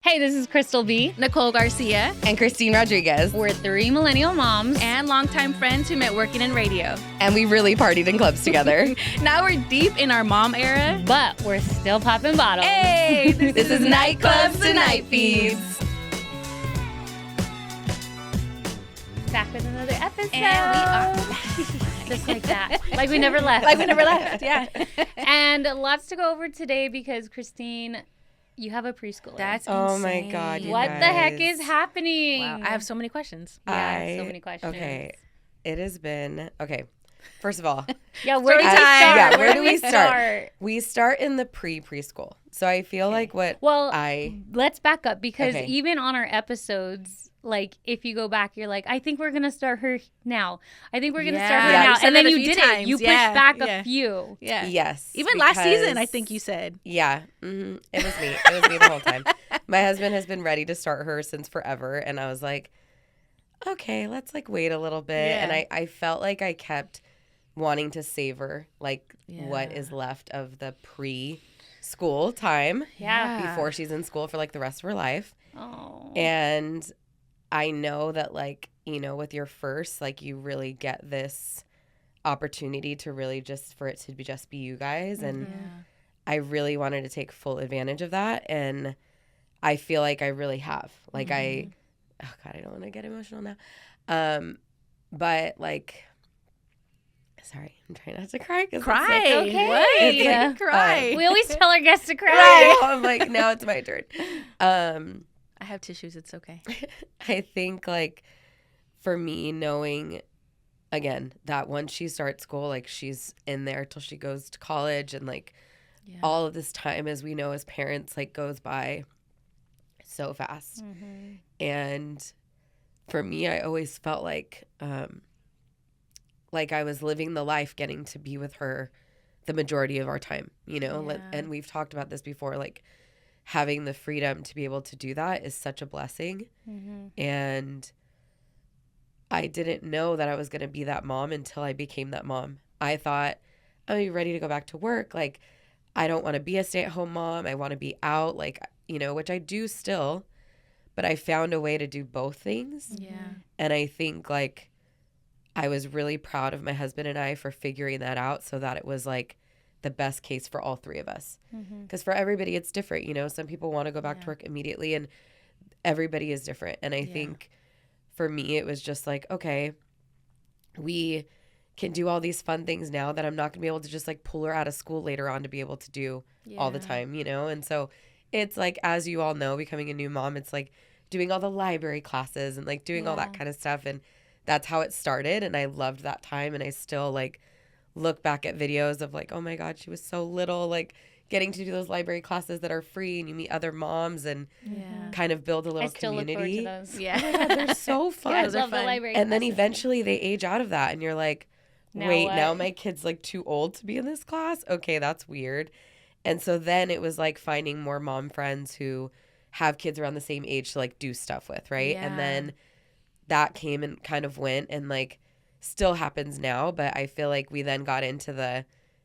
Hey, this is Crystal B. Nicole Garcia. And Christine Rodriguez. We're 3 millennial moms. And longtime friends who met working in radio. And we really partied in clubs together. Now we're deep in our mom era. But we're still popping bottles. Hey, this is Nightclubs to Nightfeeds. Back with another episode. And we are just like that. Like we never left. Like we never left, yeah. And lots to go over today because Christine, you have a preschooler. That's Oh insane. my God, you what guys. the heck is happening? Wow, I have so many questions. Yeah, so many questions. Okay, it has been, first of all. Yeah, where do we Story start? time. Yeah, where do we start? We start in the preschool. So I feel like let's back up because Okay. even on our episodes, like if you go back, you're like, I think we're gonna start her now. I think we're gonna start her Yeah, now, you said and then that a you few did it. times. You pushed Yeah, back yeah. a few. Yeah. Yes. Even last season, I because- think you said. Yeah. It was me. It was me the whole time. My husband has been ready to start her since forever. And I was like, okay, let's wait a little bit. Yeah. And I felt like I kept wanting to savor what Yeah. is left of the preschool time Yeah. before she's in school for the rest of her life. Oh. And I know that with your first, you really get this opportunity to really for it to just be you guys. And I really wanted to take full advantage of that. And I feel like I really have. Oh God, I don't want to get emotional now. But sorry, I'm trying not to cry. Cry. okay. What? Yeah. Cry. We always tell our guests to cry. I know. I'm now it's my turn. I have tissues. It's okay. I think for me, knowing again that once she starts school, she's in there till she goes to college, and all of this time, as we know as parents, goes by so fast. Mm-hmm. And for me, I always felt like I was living the life getting to be with her the majority of our time, Yeah. And we've talked about this before, having the freedom to be able to do that is such a blessing. Mm-hmm. And I didn't know that I was going to be that mom until I became that mom. I thought, I'm going to be ready to go back to work. I don't want to be a stay-at-home mom. I want to be out, which I do still. But I found a way to do both things. Yeah. And I think, I was really proud of my husband and I for figuring that out so that it was, the best case for all three of us. Because for everybody, it's different. Some people want to go back to work immediately, and everybody is different. And I think for me, it was just okay, we can do all these fun things now that I'm not going to be able to just pull her out of school later on to be able to do all the time, And so it's as you all know, becoming a new mom, it's doing all the library classes and doing all that kind of stuff. And that's how it started. And I loved that time. And I still look back at videos of oh my God, she was so little, getting to do those library classes that are free, and you meet other moms and kind of build a little I still community. look forward to those. Yeah. Oh my God, they're so fun. I Those are love the fun. library And then classes. eventually they age out of that, and you're like, Now wait, what? now my kid's too old to be in this class? Okay, that's weird. And so then it was finding more mom friends who have kids around the same age to do stuff with, right? Yeah. And then that came and kind of went, and still happens now, but I feel we then got into the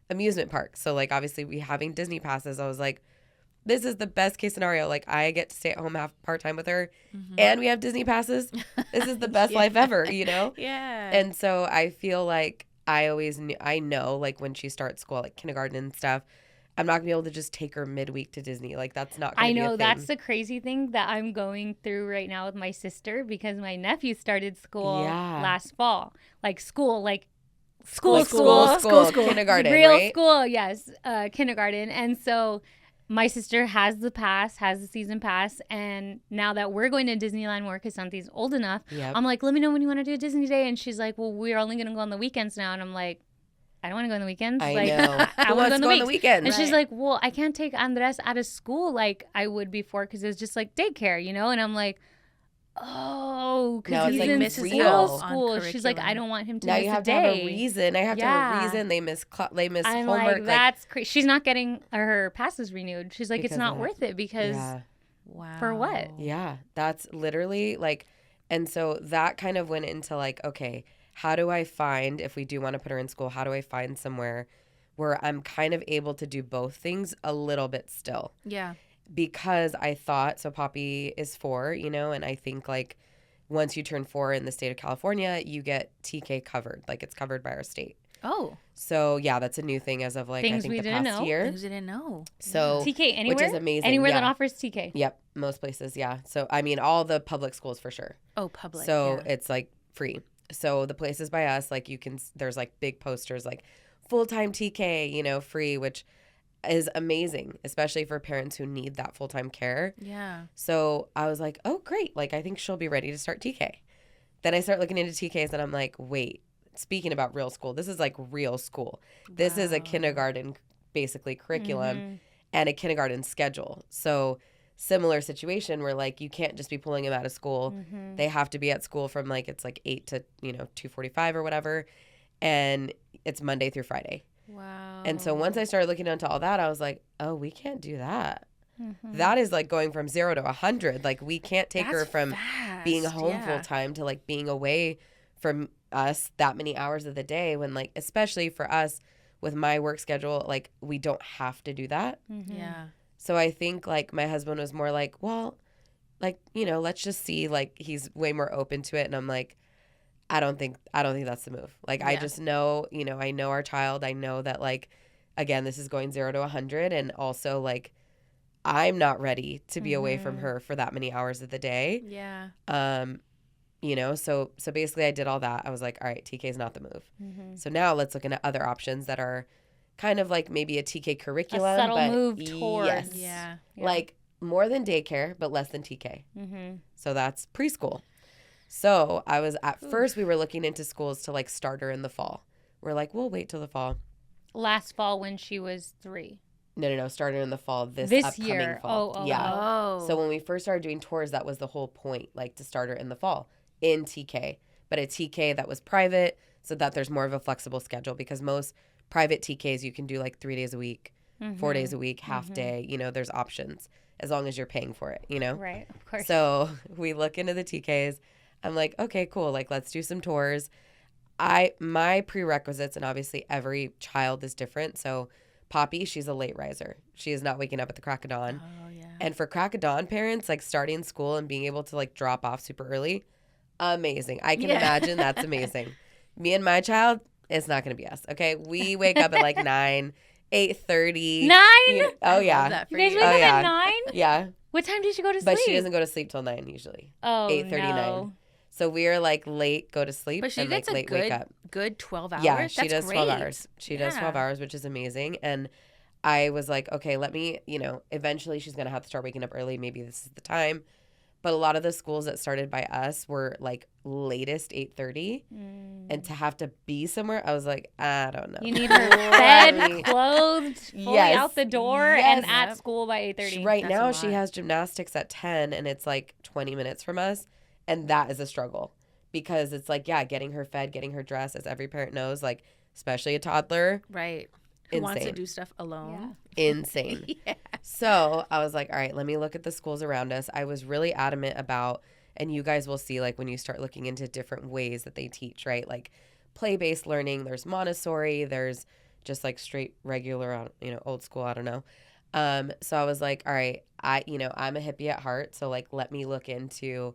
amusement park. So obviously we having Disney passes, I was this is the best case scenario. I get to stay at home half part-time with her, and we have Disney passes. This is the best life ever, Yeah. And so I feel I always knew, I know when she starts school, kindergarten and stuff, I'm not gonna be able to just take her midweek to Disney. That's not gonna I be a know thing. that's the crazy thing that I'm going through right now with my sister because my nephew started school last fall. School, kindergarten, real right? school, yes, kindergarten. And so my sister has the season pass, and now that we're going to Disneyland more because Santi's old enough, Yep. I'm let me know when you want to do a Disney day. And she's like, well, we're only going to go on the weekends now. And I'm like, I don't want to go on the weekends. I know. I Who want wants to to go on the weeks. weekends? And she's like, well, I can't take Andres out of school like I would before because it's just daycare, And I'm like, oh, Now because it's, he's in misses real. out school. on She's like, I curriculum. don't want him to now miss you a have day. to have a reason. I have to have a reason. They miss I'm homework. like, that's crazy. She's not getting her passes renewed. She's like, it's Because not of worth it because Wow. for what? Yeah, that's literally and so that kind of went into okay, how do I find, if we do want to put her in school, how do I find somewhere where I'm kind of able to do both things a little bit still? Yeah. because I thought, so Poppy is 4, and I think like once you turn 4 in the state of California, you get TK covered. Like it's covered by our state. Oh. So yeah, that's a new thing as of like, Things I think we the didn't past know. year. Things I didn't know. So TK anywhere? Which is amazing. Anywhere that yeah. offers TK. Yep. Most places. Yeah. So, I mean, all the public schools for sure. Oh, public. So yeah. it's like free. So the places by us, like there's like big posters like full-time TK, free, which is amazing, especially for parents who need that full-time care. Yeah. So I was like, oh, great. Like, I think she'll be ready to start TK. Then I start looking into TKs and I'm like, wait, speaking about real school, this is like real school. This is a kindergarten, basically curriculum and a kindergarten schedule. So similar situation where like you can't just be pulling them out of school. They have to be at school from like it's like 8 to 2:45 or whatever, and it's Monday through Friday. Wow. And so once I started looking into all that, I was like, oh, we can't do that. That is like going from 0 to 100. Like we can't take her from being home full time to like being away from us that many hours of the day, when like especially for us with my work schedule, like we don't have to do that. Yeah. So I think like my husband was more like, well, like, let's just see, like he's way more open to it. And I'm like, I don't think that's the move. Like, I just know, I know our child. I know that like, again, this is going 0 to 100. And also like, I'm not ready to be away from her for that many hours of the day. Yeah. So basically I did all that. I was like, all right, TK is not the move. So now let's look into other options that are kind of like maybe a TK curriculum. A subtle but move towards. Yes. Yeah. Like more than daycare, but less than TK. So that's preschool. So I was at first we were looking into schools to like start her in the fall. We're like, we'll wait till the fall. Last fall when she was 3. No. Start her in the fall this upcoming year. fall. Oh. Oh. So when we first started doing tours, that was the whole point, like to start her in the fall in TK, but a TK that was private so that there's more of a flexible schedule, because most private TKs you can do like 3 days a week, 4 days a week, half day, there's options as long as you're paying for it, Right, of course. So we look into the TKs. I'm like, okay, cool. Like, let's do some tours. My prerequisites, and obviously every child is different. So Poppy, she's a late riser. She is not waking up at the crack of dawn. Oh, yeah. And for crack of dawn parents, like starting school and being able to like drop off super early, amazing. I can imagine that's amazing. Me and my child, it's not going to be us. Okay. We wake up at like 9, 8:30. 9? Oh, yeah. That for You guys you. wake up yeah. at 9? Yeah. What time did she go to sleep? But she doesn't go to sleep till 9 usually. Oh, 8:39. no. So we are like late go to sleep But she and like gets a late wake up. good 12 hours. Yeah, she That's does 12 great. hours. She does Yeah. 12 hours, which is amazing. And I was like, okay, let me, eventually she's going to have to start waking up early. Maybe this is the time. But a lot of the schools that started by us were like latest 8:30. And to have to be somewhere, I was like, I don't know. You need her fed, clothed, fully Yes. out the door, Yes. and at school by 8:30. Right That's now a she lot. has gymnastics at 10 and it's like 20 minutes from us. And that is a struggle because it's like, getting her fed, getting her dressed, as every parent knows, like especially a toddler. Right. Who wants to Insane. do stuff alone? Insane. Yeah. So I was like, all right, let me look at the schools around us. I was really adamant about, and you guys will see like when you start looking into different ways that they teach, right? Like play-based learning, there's Montessori, there's just like straight regular, old school, I don't know. So I was like, all right, I'm a hippie at heart. So like, let me look into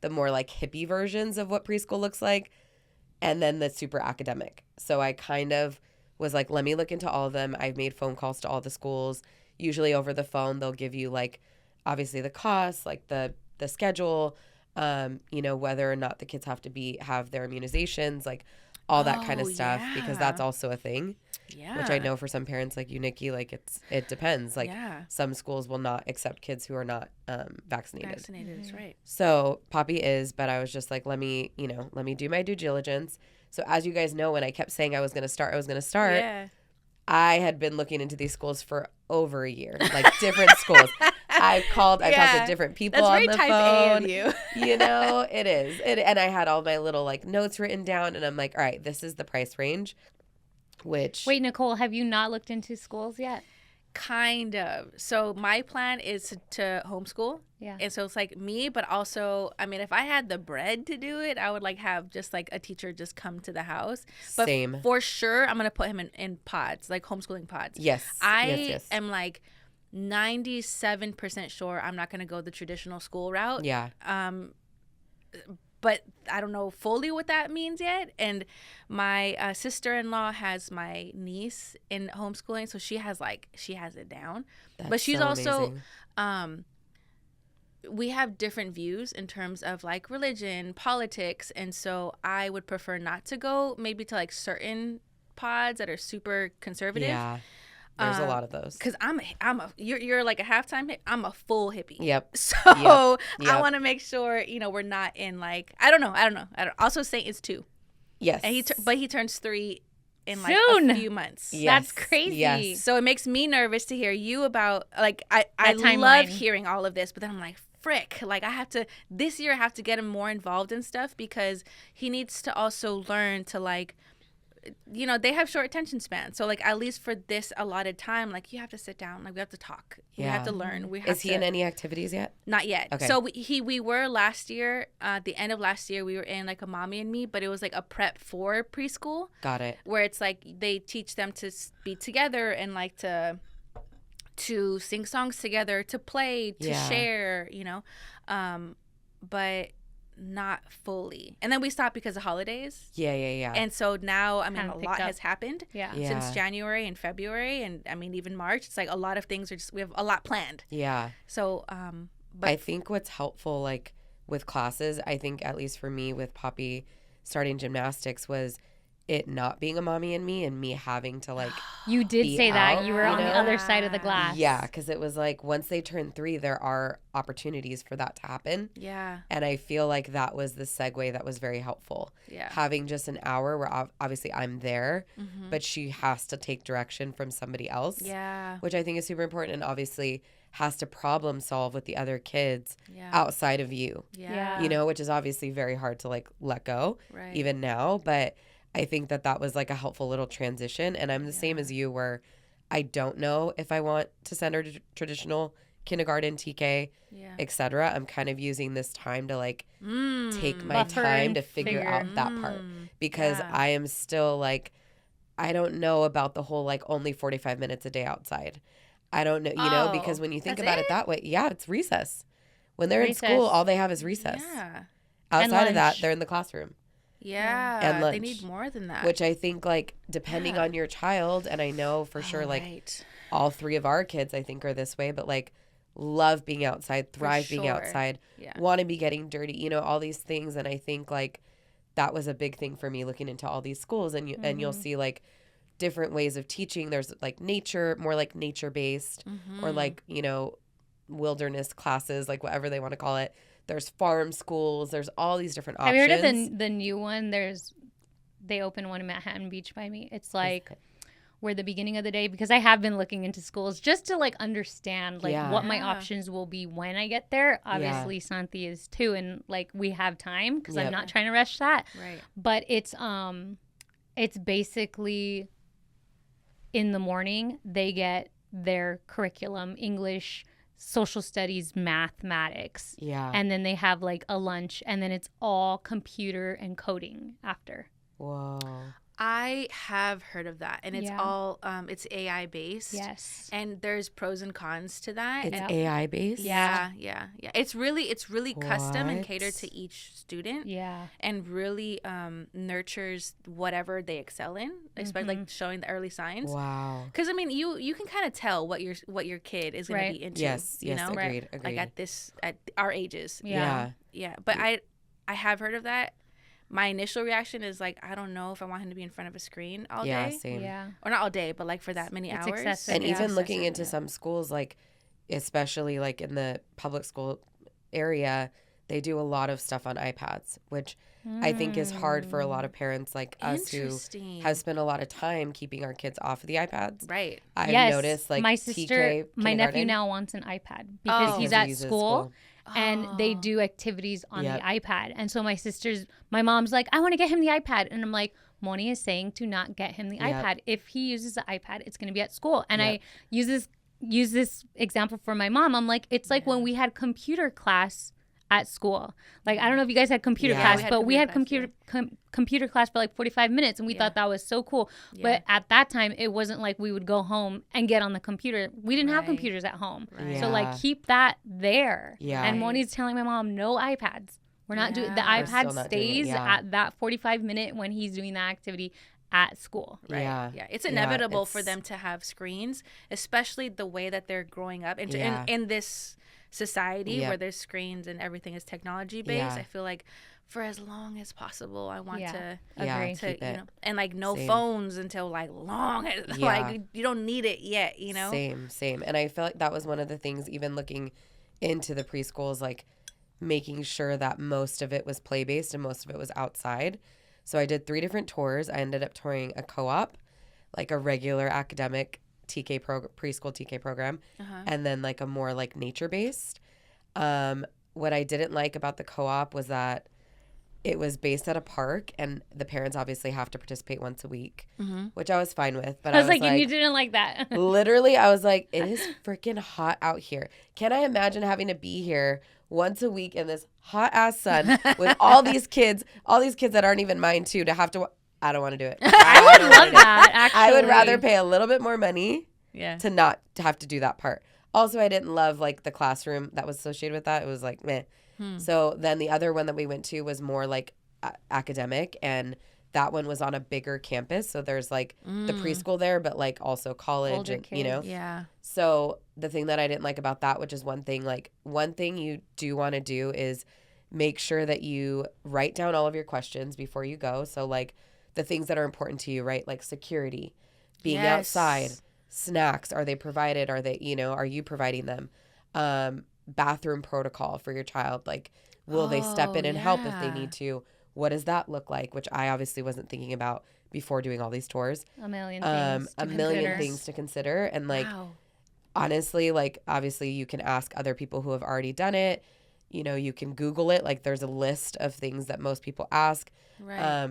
the more like hippie versions of what preschool looks like. And then the super academic. So I kind of was like, let me look into all of them. I've made phone calls to all the schools. Usually over the phone, they'll give you like, obviously the costs, like the schedule, whether or not the kids have their immunizations, like all that kind of stuff, because that's also a thing, which I know for some parents like you, Nikki, like it depends. Like some schools will not accept kids who are not vaccinated. Vaccinated is right. So Poppy is, but I was just like, let me do my due diligence. So as you guys know, when I kept saying I was going to start, Yeah. I had been looking into these schools for over a year, like different schools. I've talked to different people That's on very the type phone. A of you. It is. And I had all my little like notes written down, and I'm like, all right, this is the price range. Which Wait, Nicole, have you not looked into schools yet? Kind of. So my plan is to homeschool. Yeah. And so it's like me, but also, I mean, if I had the bread to do it, I would like have just like a teacher just come to the house. But Same. for sure, I'm going to put him in pods, like homeschooling pods. Yes. I yes. am like 97% sure I'm not going to go the traditional school route. Yeah. But I don't know fully what that means yet. And my sister-in-law has my niece in homeschooling, so she has it down. That's but she's so also amazing. we have different views in terms of like religion, politics, and so I would prefer not to go maybe to like certain pods that are super conservative. Yeah. There's a lot of those. Because you're like a halftime hip. I'm a full hippie. Yep. So Yep. I want to make sure, we're not in like, I don't know. Also, Saint is 2. Yes. And he turns 3 in like Soon. a few months. Yes. That's crazy. Yes. So it makes me nervous to hear you about, like, I timeline. love hearing all of this, but then I'm like, frick, like this year I have to get him more involved in stuff because he needs to also learn to like, they have short attention span. So like at least for this allotted time, like you have to sit down, like we have to talk. We have to learn. Is he in any activities yet? Not yet. Okay. So we were last year, the end of last year, we were in like a Mommy and Me, but it was like a prep for preschool. Got it. Where it's like they teach them to be together and like to sing songs together, to play, to share, but not fully. And then we stopped because of holidays. Yeah. And so now, I mean, Kinda a picked lot up. has happened Yeah. since January and February. And I mean, even March, it's like a lot of things we have a lot planned. Yeah. So, but I think what's helpful, like with classes, I think at least for me with Poppy starting gymnastics was it not being a Mommy and me having to like You did be say that. out, You were on the other side of the glass. Yeah, because it was like once they turn 3, there are opportunities for that to happen. yeah. And I feel like that was the segue that was very helpful. Yeah. Having just an hour where obviously I'm there, Mm-hmm. but she has to take direction from somebody else. Yeah. Which I think is super important, and obviously has to problem solve with the other kids Yeah. outside of you. Yeah. Which is obviously very hard to like let go Right. even now. But I think that was like a helpful little transition. And I'm the same as you, where I don't know if I want to send her to traditional kindergarten, TK, Yeah. etc. I'm kind of using this time to like take my Buffer time and to figure out that part, because Yeah. I am still like, I don't know about the whole like only 45 minutes a day outside. I don't know, because when you think that's about it it? that way, yeah, it's recess. When they're in Recess. school, all they have is recess. Yeah. Outside of that, lunch. they're in the classroom. Yeah. And They lunch. need more than that. Which I think, like, depending on your child, and I know for sure, like, Right. all 3 of our kids, I think, are this way, but, like, love being outside, thrive being sure. outside, Yeah. want to be getting dirty, all these things. And I think, like, that was a big thing for me looking into all these schools. And and you'll see, like, different ways of teaching. There's, like, more like nature-based, or, like, wilderness classes, like, whatever they want to call it. There's farm schools. There's all these different Have options. you heard of the new one? They opened one in Manhattan Beach by me. It's like where the beginning of the day, because I have been looking into schools just to like understand like what my Yeah. options will be when I get there. Obviously, Santi is 2, and like we have time because I'm not trying to rush that. Right. But it's basically in the morning they get their curriculum, English, social studies, mathematics. Yeah. And then they have like a lunch, and then it's all computer and coding after. Whoa. I have heard of that, and it's Yeah. all it's AI based. Yes. And there's pros and cons to that. It's and AI based? yeah. It's really custom and What? catered to each student. Yeah. And really nurtures whatever they excel in, especially like showing the early signs. Wow. Because I mean, you can kind of tell what your kid is going Right. to be into. Yes, you know? agreed. Like at our ages. Yeah. Yeah, but I have heard of that. My initial reaction is like, I don't know if I want him to be in front of a screen all Yeah, day. same. Yeah. Or not all day, but like for that many It's hours. excessive. And Yeah. even looking Excessive, into yeah. some schools, like especially like in the public school area, they do a lot of stuff on iPads, which I think is hard for a lot of parents like us who Interesting. have spent a lot of time keeping our kids off of the iPads. Right. I've Yes. noticed like my sister, TK, my nephew kindergarten, now wants an iPad because Oh. he's because at he uses school. And they Oh. do activities on Yep. the iPad. And so my mom's like, I want to get him the iPad. And I'm like, Moni is saying to not get him the Yep. iPad. If he uses the iPad, it's going to be at school. And Yep. I use this example for my mom. I'm like, it's like when we had computer class at school. Like, I don't know if you guys had computer class, but we had computer class for like 45 minutes, and we thought that was so cool. But at that time, it wasn't like we would go home and get on the computer. We didn't have computers at home. So like, keep that there. And Moni's telling my mom, no iPads. We're not doing, the iPad stays at that 45-minute when he's doing that activity at school. Yeah. It's inevitable for them to have screens, especially the way that they're growing up in this society where there's screens and everything is technology based. I feel like for as long as possible, I want to agree to, you know, and like no phones until like long as like you don't need it yet, you know? Same. And I feel like that was one of the things, even looking into the preschools, like making sure that most of it was play-based and most of it was outside. So I did 3 different tours. I ended up touring a co-op, like a regular academic preschool TK program, and then like a more like nature-based. What I didn't like about the co-op was that it was based at a park, and the parents obviously have to participate once a week, which I was fine with. But I was like, you didn't like that. Literally, I was like, it is freaking hot out here. Can I imagine having to be here once a week in this hot ass sun with all these kids that aren't even mine too, to have to, I don't want to do it. I would love that, actually. I would rather pay a little bit more money to not to have to do that part. Also, I didn't love like the classroom that was associated with that. It was like, meh. So then the other one that we went to was more like academic, and that one was on a bigger campus. So there's like the preschool there, but like also college, older and kids. You know? Yeah. So the thing that I didn't like about that, which is one thing you do want to do is make sure that you write down all of your questions before you go. So like the things that are important to you, right? Like security, being outside, snacks, are they provided? Are they, you know, are you providing them? Bathroom protocol for your child. Like, will they step in and help if they need to? What does that look like? Which I obviously wasn't thinking about before doing all these tours. A million things to consider. And like, honestly, like obviously you can ask other people who have already done it. You know, you can Google it. Like there's a list of things that most people ask. Right.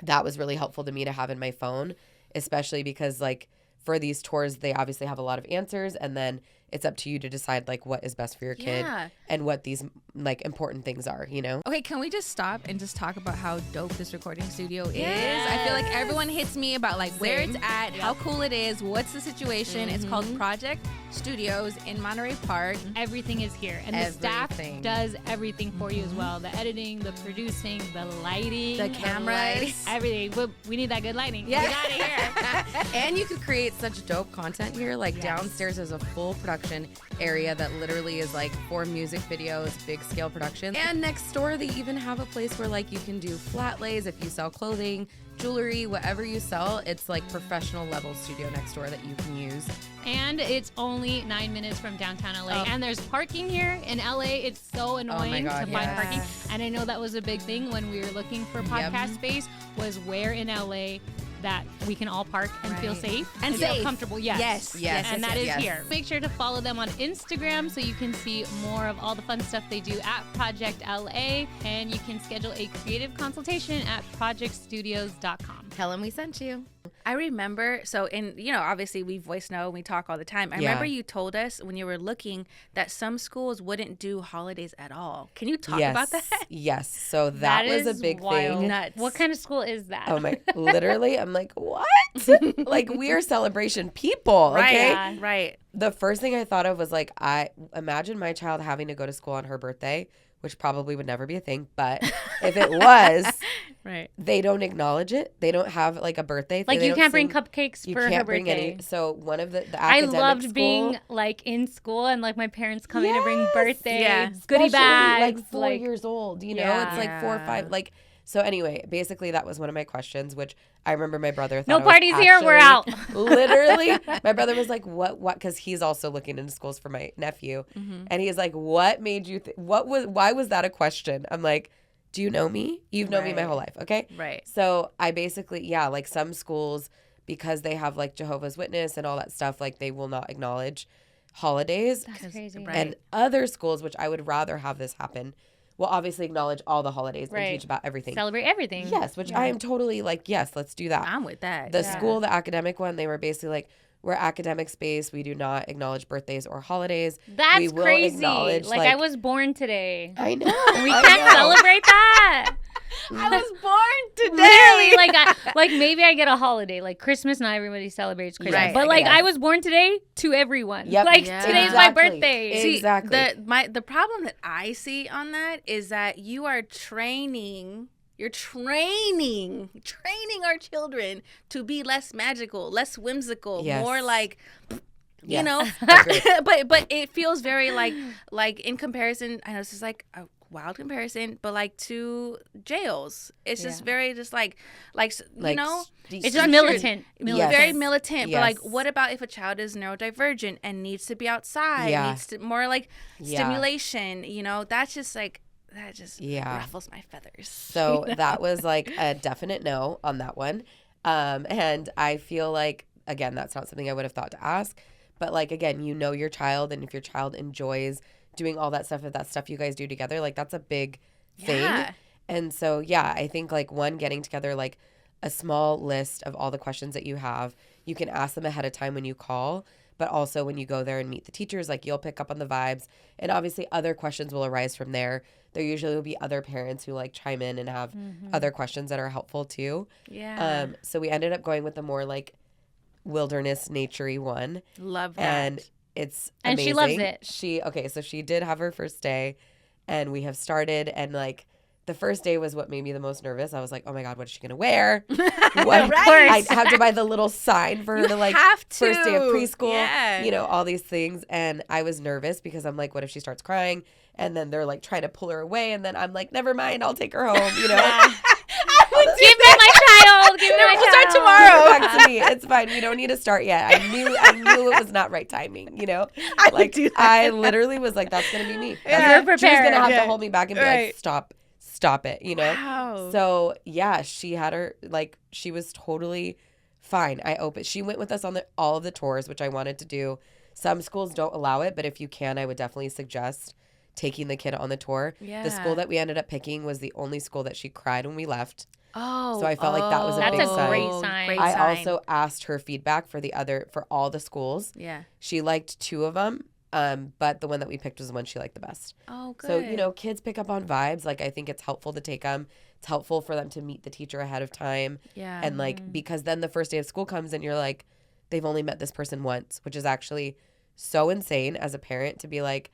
That was really helpful to me to have in my phone, especially because like for these tours, they obviously have a lot of answers, and then it's up to you to decide like what is best for your kid and what these like important things are, you know? Okay, can we just stop and just talk about how dope this recording studio is? I feel like everyone hits me about like where it's at, how cool it is, what's the situation. It's called Project Studios in Monterey Park. Everything is here, and the staff does everything for you as well. The editing, the producing, the lighting, the cameras, everything. But we need that good lighting. Yeah. We got it here. And you could create such dope content here. Like downstairs is a full production area that literally is like for music videos, big scale production. And next door they even have a place where like you can do flat lays if you sell clothing, jewelry, whatever you sell. It's like professional level studio next door that you can use. And it's only 9 minutes from downtown LA. And there's parking here. In LA, it's so annoying to find parking. And I know that was a big thing when we were looking for podcast space, was where in LA that we can all park and feel safe and feel comfortable. Yes. And that is here. Make sure to follow them on Instagram so you can see more of all the fun stuff they do at Project LA, and you can schedule a creative consultation at projectstudios.com. Tell them we sent you. I remember, so in, you know, obviously we voice note, we talk all the time. I remember you told us when you were looking that some schools wouldn't do holidays at all. Can you talk about that? Yes. So that was a big thing. Nuts. What kind of school is that? Oh my, literally, I'm like, what? Like, we are celebration people, okay? Right. The first thing I thought of was like, I imagine my child having to go to school on her birthday, which probably would never be a thing. But if it was, they don't acknowledge it. They don't have like a birthday. Like you can't bring cupcakes for her birthday. So one of the academic I loved being like in school and like my parents coming to bring birthday goodie bags. Like 4 years old, you know, it's like 4 or 5. Like, so anyway, basically that was one of my questions, which I remember my brother thought no parties here, we're out. Literally, my brother was like, what? Because he's also looking into schools for my nephew. And he's like, what made you, why was that a question? I'm like, do you know me? You've known me my whole life. Okay. Right. So I basically, like some schools, because they have like Jehovah's Witness and all that stuff, like they will not acknowledge holidays. That's crazy. And other schools, which I would rather have this happen, will obviously acknowledge all the holidays and teach about everything. Celebrate everything. Yes, which I am totally like, yes, let's do that. I'm with that. The school, the academic one, they were basically like, we're academics based. We do not acknowledge birthdays or holidays. That's we will crazy. acknowledge, Like I was born today. I know. We can't celebrate that. I was born today. Literally, like maybe I get a holiday, like Christmas. Not everybody celebrates Christmas, Right. but like Yes. I was born today to everyone. Yep. Like Yeah. today's Exactly. my birthday. See, Exactly. the problem that I see on that is that you are training our children to be less magical, less whimsical, Yes. more like, you Yes. know. Agreed. but it feels very like in comparison. I know this is like a wild comparison, but like to jails, it's just very just like you know. It's just structured. militant. Yes. Very militant, but like, Yes. what about if a child is neurodivergent and needs to be outside, Yeah. needs to more like Yeah. stimulation? You know, that's just like that just Yeah. ruffles my feathers. So that was like a definite no on that one. And I feel like, again, that's not something I would have thought to ask. But like, again, you know your child. And if your child enjoys doing all that stuff, if that's stuff you guys do together, like that's a big thing. Yeah. And so, yeah, I think like one, getting together like a small list of all the questions that you have. You can ask them ahead of time when you call. But also when you go there and meet the teachers, like you'll pick up on the vibes. And obviously other questions will arise from there. There usually will be other parents who like chime in and have other questions that are helpful too. Yeah. So we ended up going with the more like wilderness nature-y one. Love that. And it's And amazing. she loves it. So she did have her first day and we have started, and like the first day was what made me the most nervous. I was like, oh my God, what is she going to wear? What? Right. I have to buy the little sign for her to like have to. first day of preschool, Yeah. you know, all these things. And I was nervous because I'm like, what if she starts crying? And then they're like trying to pull her away. And then I'm like, never mind, I'll take her home, you know? Give me my child. Give me my We'll child. start tomorrow. Give it back to me. It's fine. We don't need to start yet. I knew it was not right timing, you know? I literally was like, that's going to be me. You're She was going to prepared. have Yeah. to hold me back and be Right. like, stop it, you know? Wow. So yeah, she had her, like, she was totally fine. She went with us on all of the tours, which I wanted to do. Some schools don't allow it, but if you can, I would definitely suggest taking the kid on the tour. Yeah. The school that we ended up picking was the only school that she cried when we left. Oh. So I felt like that was a That's big a sign. great sign. Great I sign. also asked her feedback for all the schools. Yeah. She liked 2 of them, but the one that we picked was the one she liked the best. Oh, good. So, you know, kids pick up on vibes. Like, I think it's helpful to take them. It's helpful for them to meet the teacher ahead of time. Yeah. And, like, because then the first day of school comes and you're like, they've only met this person once, which is actually so insane as a parent to be like,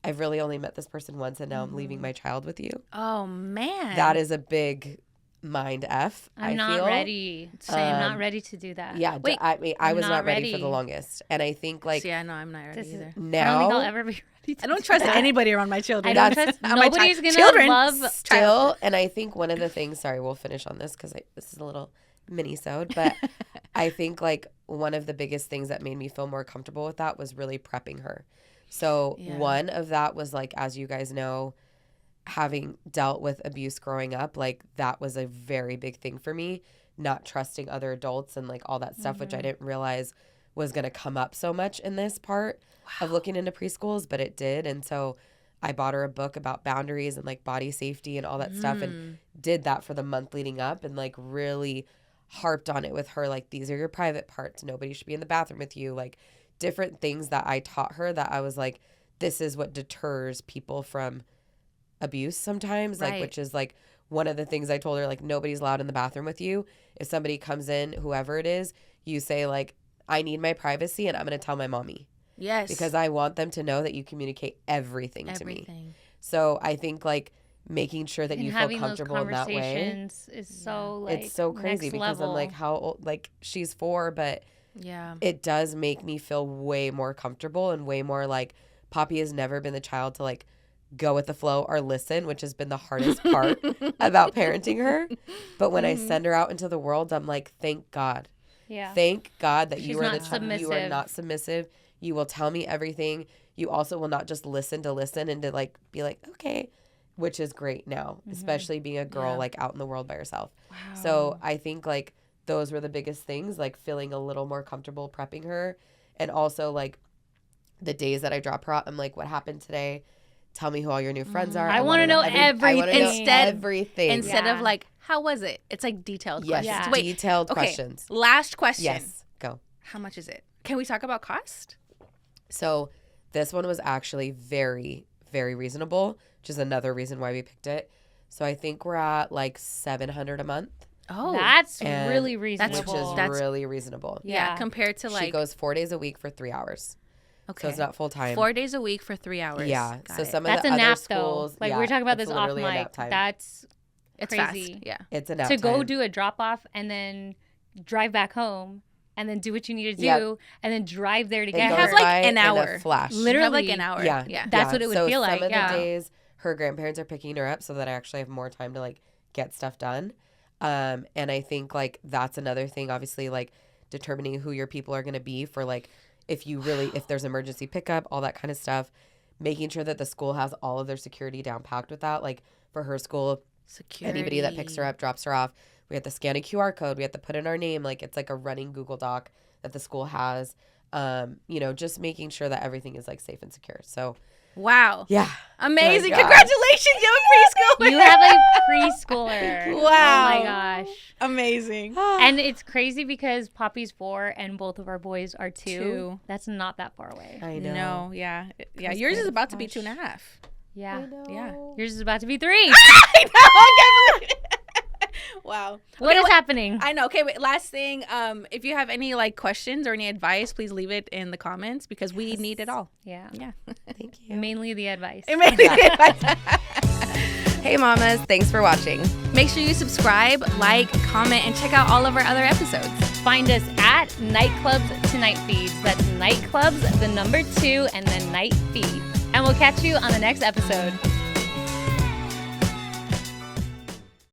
I've really only met this person once and now I'm leaving my child with you. Oh man. That is a big mind F. I'm I not feel. ready. I'm not ready to do that. Yeah, Wait, I mean, I I'm was not not ready for ready. the longest. And I think, like, Yeah, no, I'm not ready This is- either. I don't now think I'll ever be ready to I don't do trust that. anybody around my children. I don't That's- trust. Nobody's gonna children. love. still, and I think one of the things, sorry, we'll finish on this because this is a little mini-sode, but I think like one of the biggest things that made me feel more comfortable with that was really prepping her. So Yeah. one of that was like, as you guys know, having dealt with abuse growing up, like that was a very big thing for me, not trusting other adults and like all that stuff, which I didn't realize was going to come up so much in this part of looking into preschools, but it did. And so I bought her a book about boundaries and like body safety and all that stuff, and did that for the month leading up and like really harped on it with her. Like, these are your private parts. Nobody should be in the bathroom with you. Like, different things that I taught her that I was like, this is what deters people from abuse sometimes. Like, Right. which is like one of the things I told her, like, nobody's allowed in the bathroom with you. If somebody comes in, whoever it is, you say like, I need my privacy and I'm going to tell my mommy. Yes. Because I want them to know that you communicate everything to me. everything. So I think like making sure that And you feel having those comfortable in that way. conversations is so like It's so crazy next because level. I'm like, how old? Like, she's 4, but Yeah. it does make me feel way more comfortable and way more like Poppy has never been the child to like go with the flow or listen, which has been the hardest part about parenting her. But when I send her out into the world, I'm like, thank God. yeah. Thank God that She's you are the not child. You are submissive. not submissive. You will tell me everything. You also will not just listen and to like be like, okay, which is great now, especially being a girl Yeah. like out in the world by herself. Wow. So I think like those were the biggest things, like feeling a little more comfortable prepping her. And also like the days that I drop her off, I'm like, what happened today? Tell me who all your new friends are. I wanna know I wanna know everything. everything. Instead Yeah. of like, how was it? It's like detailed Yes, questions. Yeah. Wait, detailed okay. questions. Last question. Yes, go. How much is it? Can we talk about cost? So this one was actually very, very reasonable, which is another reason why we picked it. So I think we're at like $700 a month. Oh, that's and really reasonable. Which is really reasonable. Yeah, compared to like... She goes 4 days a week for 3 hours. Okay. So it's not full time. 4 days a week for 3 hours. Yeah. Got so it. some of that's the a other nap, schools... though. Like, we were talking about this off mic. That's it's crazy. Fast. Yeah. It's a nap to time. go do a drop-off and then drive back home and then do what you need to do and then drive there together. You have like an hour. Flash. Literally. You have like an hour. Yeah. That's what it would feel like. Some of the days her grandparents are picking her up so that I actually have more time to like get stuff done. And I think like that's another thing, obviously, like determining who your people are going to be for like if there's emergency pickup, all that kind of stuff, making sure that the school has all of their security down packed with that. Like for her school, anybody that picks her up, drops her off, we have to scan a QR code. We have to put in our name. Like it's like a running Google Doc that the school has, just making sure that everything is like safe and secure. So wow. Yeah. Amazing. Congratulations. You have a preschooler. You have a preschooler. Wow. Oh my gosh. Amazing. And it's crazy because Poppy's 4 and both of our boys are 2. 2. That's not that far away. I know. No, yeah. Yeah, yours is about to be 2.5. Yeah. Yeah. Yours is about to be 3. I know. I can't believe it. Wow. What is happening? I know. Okay, wait. Last thing. If you have any like questions or any advice, please leave it in the comments because we need it all. Yeah. Yeah. Thank you. Mainly the advice. Hey mamas, thanks for watching. Make sure you subscribe, like, comment, and check out all of our other episodes. Find us at Nightclubs to Nightfeeds. That's Nightclubs, the number 2, and then Nightfeeds. And we'll catch you on the next episode.